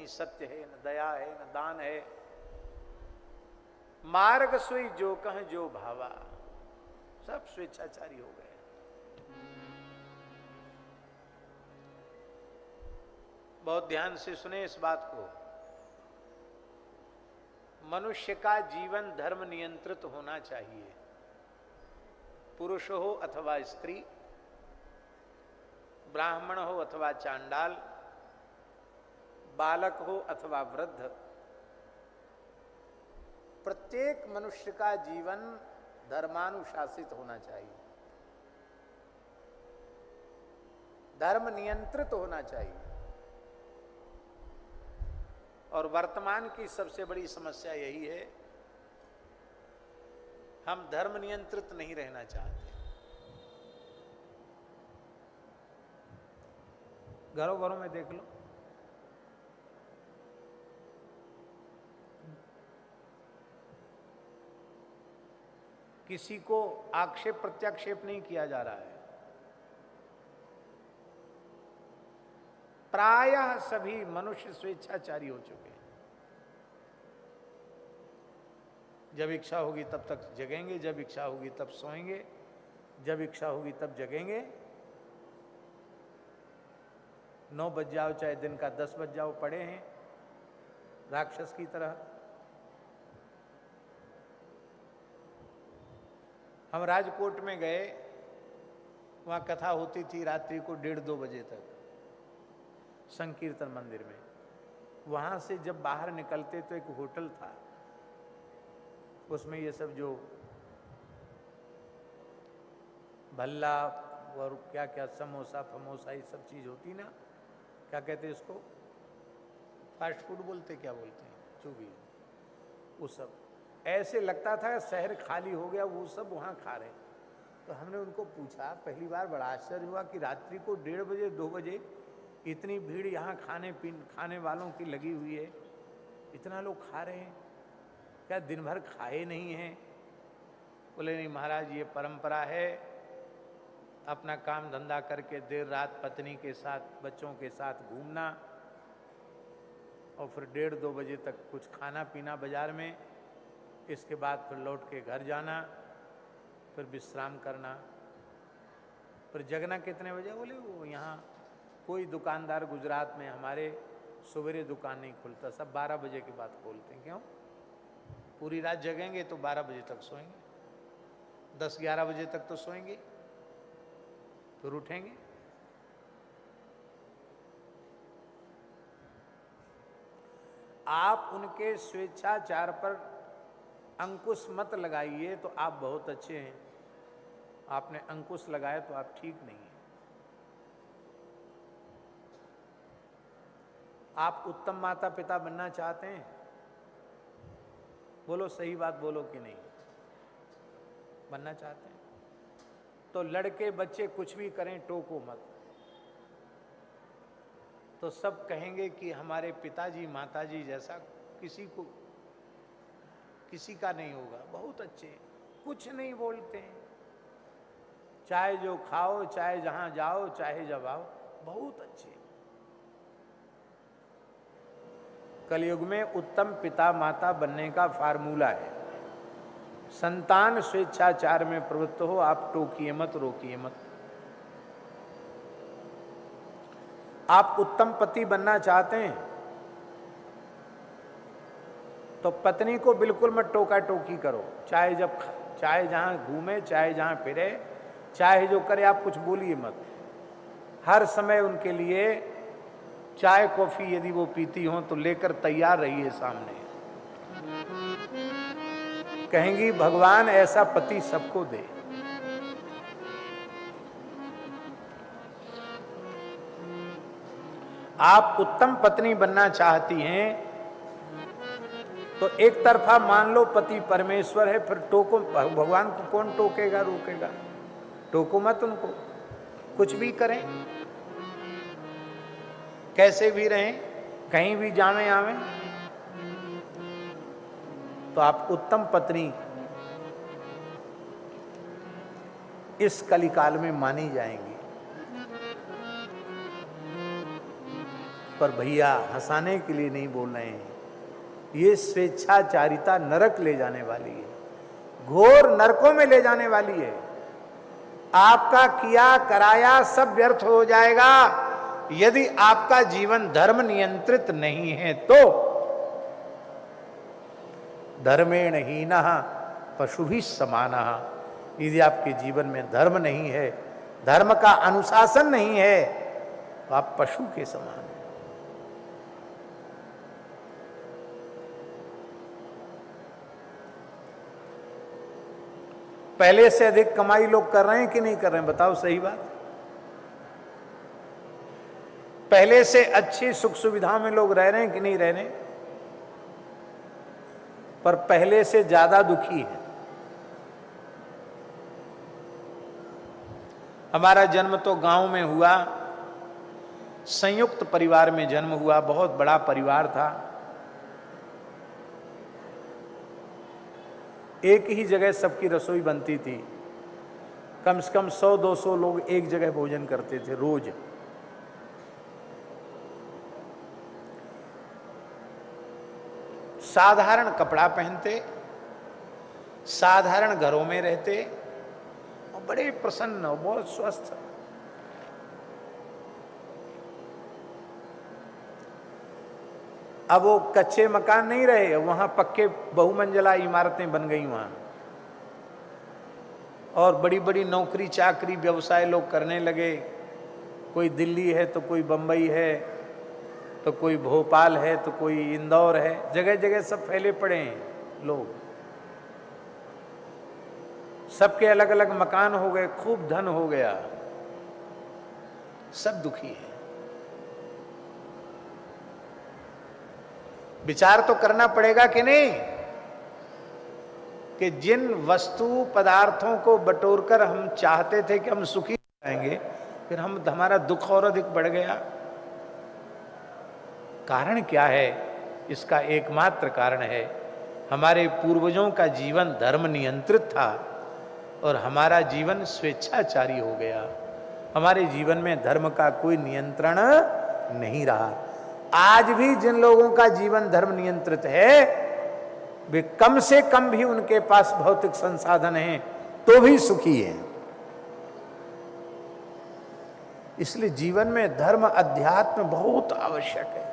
कहीं सत्य है, न दया है, न दान है। मार्ग सोई जो कह जो भावा, सब स्वेच्छाचारी हो गए। बहुत ध्यान से सुने इस बात को। मनुष्य का जीवन धर्म नियंत्रित होना चाहिए, पुरुष हो अथवा स्त्री, ब्राह्मण हो अथवा चांडाल, बालक हो अथवा वृद्ध। प्रत्येक मनुष्य का जीवन धर्मानुशासित होना चाहिए, धर्म नियंत्रित होना चाहिए। और वर्तमान की सबसे बड़ी समस्या यही है, हम धर्म नियंत्रित नहीं रहना चाहते। घरों घरों में देख लो, किसी को आक्षेप प्रत्याक्षेप नहीं किया जा रहा है। प्रायः सभी मनुष्य स्वेच्छाचारी हो चुके हैं। जब इच्छा होगी तब तक जगेंगे, जब इच्छा होगी तब सोएंगे, जब इच्छा होगी तब जगेंगे। 9 बज जाओ चाहे दिन का 10 बज जाओ, पड़े हैं राक्षस की तरह। हम राजकोट में गए, वहां कथा होती थी रात्रि को 1:30-2 बजे तक संकीर्तन मंदिर में। वहां से जब बाहर निकलते तो एक होटल था, उसमें ये सब जो भल्ला और क्या क्या समोसा फमोसा ये सब चीज होती ना, क्या कहते हैं इसको, फास्ट फूड बोलते, क्या बोलते हैं, जो भी, वो सब ऐसे लगता था शहर खाली हो गया, वो सब वहाँ खा रहे। तो हमने उनको पूछा, पहली बार बड़ा आश्चर्य हुआ कि रात्रि को 1:30 बजे 2 बजे इतनी भीड़ यहाँ खाने वालों की लगी हुई है, इतना लोग खा रहे हैं, क्या दिन भर खाए नहीं हैं? बोले नहीं महाराज, ये परंपरा है, अपना काम धंधा करके देर रात पत्नी के साथ बच्चों के साथ घूमना और फिर 1:30-2 बजे तक कुछ खाना पीना बाजार में, इसके बाद फिर लौट के घर जाना, फिर विश्राम करना, फिर जगना कितने बजे? बोले वो यहाँ कोई दुकानदार गुजरात में हमारे सवेरे दुकान नहीं खुलता, सब 12 बजे के बाद खोलते हैं। क्यों? पूरी रात जगेंगे तो 12 बजे तक सोएंगे, 10-11 बजे तक तो सोएंगे, फिर उठेंगे। आप उनके स्वेच्छाचार पर अंकुश मत लगाइए तो आप बहुत अच्छे हैं, आपने अंकुश लगाया तो आप ठीक नहीं हैं। आप उत्तम माता पिता बनना चाहते हैं? बोलो, सही बात बोलो कि नहीं? बनना चाहते हैं तो लड़के बच्चे कुछ भी करें, टोको मत। तो सब कहेंगे कि हमारे पिताजी माताजी जैसा किसी का नहीं होगा। बहुत अच्छे, कुछ नहीं बोलते हैं, चाहे जो खाओ, चाहे जहां जाओ, चाहे जब आओ, बहुत अच्छे। कलयुग में उत्तम पिता माता बनने का फार्मूला है, संतान स्वेच्छाचार में प्रवृत्त हो, आप टोकिए मत, रोकिए मत। आप उत्तम पति बनना चाहते हैं तो पत्नी को बिल्कुल मत टोका टोकी करो, चाहे जहां घूमे, चाहे जहां फिरे, चाहे जो करे, आप कुछ बोलिए मत। हर समय उनके लिए चाय कॉफी यदि वो पीती हो तो लेकर तैयार रहिए सामने। कहेंगी भगवान ऐसा पति सबको दे। आप उत्तम पत्नी बनना चाहती हैं तो एक तरफा मान लो पति परमेश्वर है, फिर टोको भगवान को, कौन टोकेगा रोकेगा? टोको मत उनको, कुछ भी करें, कैसे भी रहें, कहीं भी जावें आवें, तो आप उत्तम पत्नी इस कलिकाल में मानी जाएंगी। पर भैया हंसाने के लिए नहीं बोल रहे हैं, ये स्वेच्छाचारिता नरक ले जाने वाली है, घोर नरकों में ले जाने वाली है। आपका किया कराया सब व्यर्थ हो जाएगा यदि आपका जीवन धर्म नियंत्रित नहीं है तो। धर्मेण हीनः पशुभिः समानः। यदि आपके जीवन में धर्म नहीं है, धर्म का अनुशासन नहीं है, तो आप पशु के समान हैं। पहले से अधिक कमाई लोग कर रहे हैं कि नहीं कर रहे हैं? बताओ सही बात। पहले से अच्छी सुख सुविधाओं में लोग रह रहे हैं कि नहीं रह रहे? पर पहले से ज्यादा दुखी है। हमारा जन्म तो गांव में हुआ, संयुक्त परिवार में जन्म हुआ, बहुत बड़ा परिवार था। एक ही जगह सबकी रसोई बनती थी, कम से कम 100-200 लोग एक जगह भोजन करते थे रोज। साधारण कपड़ा पहनते, साधारण घरों में रहते और बड़े प्रसन्न और बहुत स्वस्थ। अब वो कच्चे मकान नहीं रहे, वहां पक्के बहुमंजिला इमारतें बन गई वहां, और बड़ी बड़ी नौकरी चाकरी व्यवसाय लोग करने लगे। कोई दिल्ली है तो कोई बंबई है, तो कोई भोपाल है तो कोई इंदौर है, जगह जगह सब फैले पड़े हैं लोग। सबके अलग अलग मकान हो गए, खूब धन हो गया, सब दुखी है। विचार तो करना पड़ेगा कि नहीं कि जिन वस्तु पदार्थों को बटोरकर हम चाहते थे कि हम सुखी रहेंगे, फिर हमारा दुख और अधिक बढ़ गया। कारण क्या है? इसका एकमात्र कारण है हमारे पूर्वजों का जीवन धर्म नियंत्रित था और हमारा जीवन स्वेच्छाचारी हो गया। हमारे जीवन में धर्म का कोई नियंत्रण नहीं रहा। आज भी जिन लोगों का जीवन धर्म नियंत्रित है, वे कम से कम भी उनके पास भौतिक संसाधन हैं तो भी सुखी हैं। इसलिए जीवन में धर्म अध्यात्म बहुत आवश्यक है।